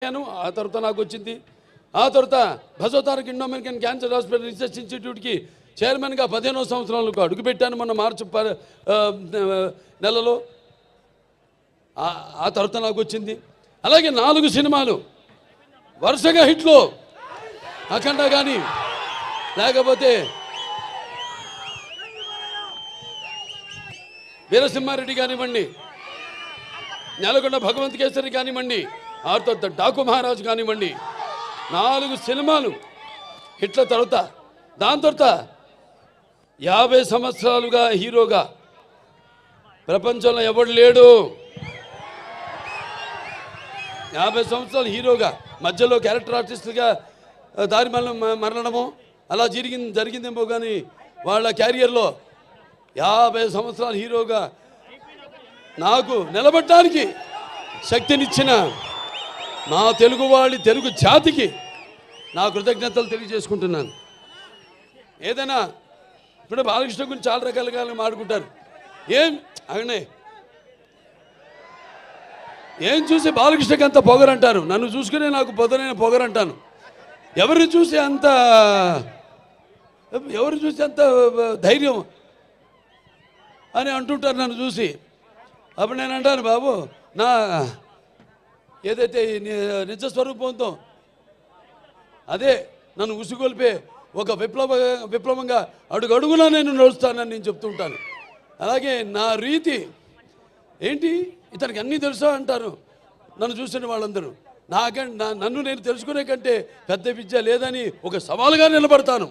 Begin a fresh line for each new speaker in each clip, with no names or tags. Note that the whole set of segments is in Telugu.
ఆ తర్వాత నాకు వచ్చింది. ఆ తర్వాత Basavataraka Indo American cancer hospital research ఇన్స్టిట్యూట్కి చైర్మన్గా 15వ సంవత్సరాలకు అడుగుపెట్టాను మొన్న మార్చి నెలలో. ఆ తర్వాత నాకు వచ్చింది. అలాగే 4 సినిమాలు వరుసగా హిట్లు, అఖండ కానీ లేకపోతే వీరసింహారెడ్డి కానివ్వండి, నెలకొండ భగవంత్ కేసరి కానివ్వండి, ఆ తర్వాత డాకు మహారాజు కానివ్వండి, 4 సినిమాలు హిట్ల తర్వాత దాని తర్వాత 50 సంవత్సరాలుగా హీరోగా ప్రపంచంలో ఎవడు లేడు. 50 సంవత్సరాలు హీరోగా మధ్యలో క్యారెక్టర్ ఆర్టిస్టుగా దారి మరణము అలా జరిగిందేమో కానీ వాళ్ళ క్యారియర్లో 50 సంవత్సరాలు హీరోగా నాకు నిలబడటానికి శక్తినిచ్చిన నా తెలుగు జాతికి నా కృతజ్ఞతలు తెలియజేసుకుంటున్నాను. ఏదైనా ఇప్పుడు బాలకృష్ణ గురించి చాలా రకాలుగా మాట్లాడుకుంటారు. ఏం చూసి బాలకృష్ణకి అంత పొగరంటారు, నన్ను చూసుకునే నాకు పొదనైన పొగరంటాను. ఎవరు చూసి అంత ధైర్యం అని అంటుంటారు నన్ను చూసి. అప్పుడు నేను అంటాను, బాబు నా ఏదైతే నిజస్వరూపంతో అదే నన్ను ఉసిగొల్పే ఒక విప్లవంగా అడుగడుగునా నేను నడుస్తానని నేను చెప్తుంటాను. అలాగే నా రీతి ఏంటి, ఇతనికి అన్నీ తెలుసా అంటారు నన్ను చూసిన వాళ్ళందరూ. నన్ను నేను తెలుసుకునే కంటే పెద్ద విద్య లేదని ఒక సవాలుగా నిలబడతాను.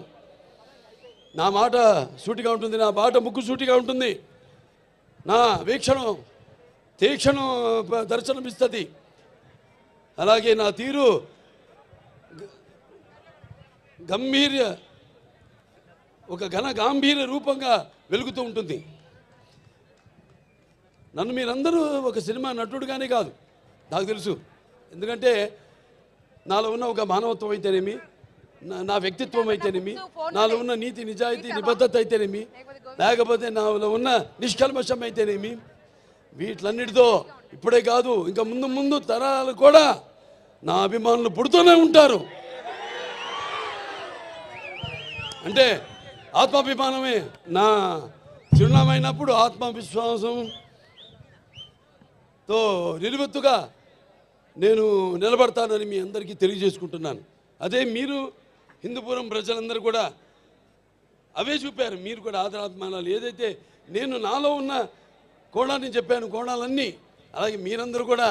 నా మాట సూటిగా ఉంటుంది, నా మాట ముక్కు సూటిగా ఉంటుంది, నా వీక్షణం తీక్షణం దర్శనమిస్తుంది. అలాగే నా తీరు ఒక గాంభీర్య రూపంగా వెలుగుతూ ఉంటుంది. నన్ను మీరందరూ ఒక సినిమా నటుడుగానే కాదు నాకు తెలుసు. ఎందుకంటే నాలో ఉన్న ఒక మానవత్వం అయితేనేమి, నా వ్యక్తిత్వం అయితేనేమి, నాలో ఉన్న నీతి నిజాయితీ నిబద్ధత అయితేనేమి, లేకపోతే నాలో ఉన్న నిష్కల్మషం అయితేనేమి, వీటిలన్నిటితో ఇప్పుడే కాదు ఇంకా ముందు తరాలు కూడా నా అభిమానులు పుడుతూనే ఉంటారు. అంటే ఆత్మాభిమానమే నా చిరునామైనప్పుడు ఆత్మవిశ్వాసంతో నిలువెత్తుగా నేను నిలబడతానని మీ అందరికీ తెలియజేసుకుంటున్నాను. అదే మీరు హిందూపురం ప్రజలందరూ కూడా అవే చూపారు. మీరు కూడా ఆదరాభిమానాలు ఏదైతే నేను నాలో ఉన్న కోణాన్ని చెప్పాను, కోణాలన్నీ అలాగే మీరందరూ కూడా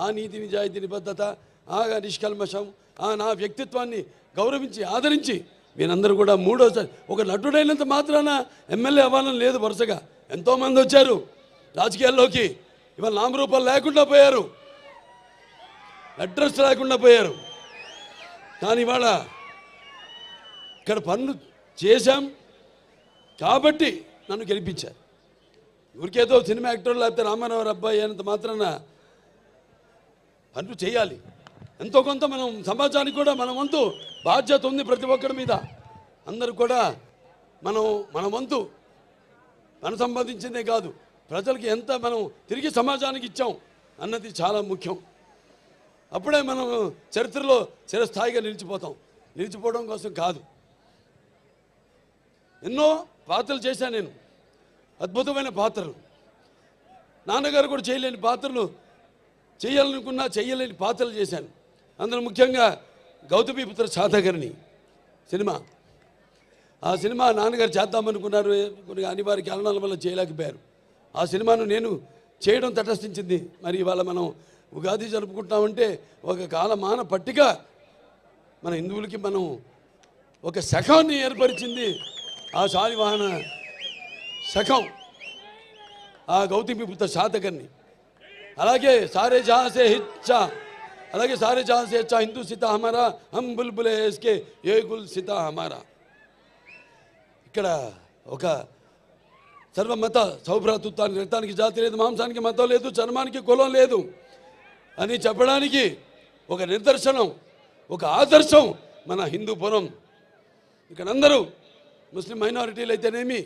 ఆ నీతి నిజాయితీ నిబద్ధత, ఆ నిష్కల్మషం, ఆ నా వ్యక్తిత్వాన్ని గౌరవించి ఆదరించి మీరందరూ కూడా మూడోసారి ఒక నటుడైనంత మాత్రాన ఎమ్మెల్యే అవ్వాలని లేదు. వరుసగా ఎంతోమంది వచ్చారు రాజకీయాల్లోకి, ఇవాళ నామరూపాలు లేకుండా పోయారు, అడ్రస్ లేకుండా పోయారు. కానీ ఇవాళ ఇక్కడ పనులు చేశాం కాబట్టి నన్ను గెలిపించారు. ఊరికేదో సినిమా యాక్టర్ లేకపోతే రామారావు అబ్బాయి అయినంత మాత్రాన పనులు చేయాలి. ఎంతో కొంత మనం సమాజానికి కూడా మన వంతు బాధ్యత ఉంది ప్రతి ఒక్కరి మీద. అందరూ కూడా మన వంతు మనం సంపాదించిందే కాదు, ప్రజలకి ఎంత మనం తిరిగి సమాజానికి ఇచ్చాం అన్నది చాలా ముఖ్యం. అప్పుడే మనం చరిత్రలో చిరస్థాయిగా నిలిచిపోవడం కోసం కాదు. ఎన్నో పాత్రలు చేశాను నేను, అద్భుతమైన పాత్రలు. నాన్నగారు కూడా చేయలేని పాత్రలు, చేయలేని పాత్రలు చేశాను. అందులో ముఖ్యంగా గౌతమిపుత్ర శాతకర్ణి సినిమా. ఆ సినిమా నాన్నగారు చేద్దామనుకున్నారు, కొన్ని అనివార్య కారణాల వల్ల చేయలేకపోయారు. ఆ సినిమాను నేను చేయడం తటస్థించింది. మరి ఇవాళ మనం ఉగాది జరుపుకుంటామంటే ఒక కాలమాన పట్టిక మన హిందువులకి మనం ఒక శకాన్ని ఏర్పరిచింది. ఆ శాలివాహన శకం ఆ గౌతమిపుత్ర శాతకర్ణి. అలాగే సారే జహాసే హిచ్చా, అలాగే సారే జహాసే హెచ్చా హిందూ సీతా హమారా, హమ్ బుల్బులే ఇస్కే ఏ గుల్ సీతా హమారా. ఇక్కడ ఒక సర్వమత సౌభ్రాతృత్వానికి, రక్తానికి జాతి లేదు, మాంసానికి మతం లేదు, చర్మానికి కులం లేదు అని చెప్పడానికి ఒక నిదర్శనం, ఒక ఆదర్శం మన హిందూపురం. ఇక్కడ అందరూ ముస్లిం మైనారిటీలు అయితేనేమి,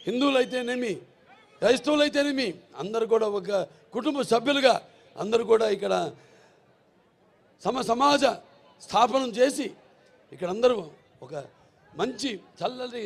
హిందువులు అయితేనేమి, క్రైస్తవులు అయితేనేమి అందరూ కూడా ఒక కుటుంబ సభ్యులుగా అందరూ కూడా ఇక్కడ సమాజ స్థాపనం చేసి ఇక్కడ అందరూ ఒక మంచి చల్లని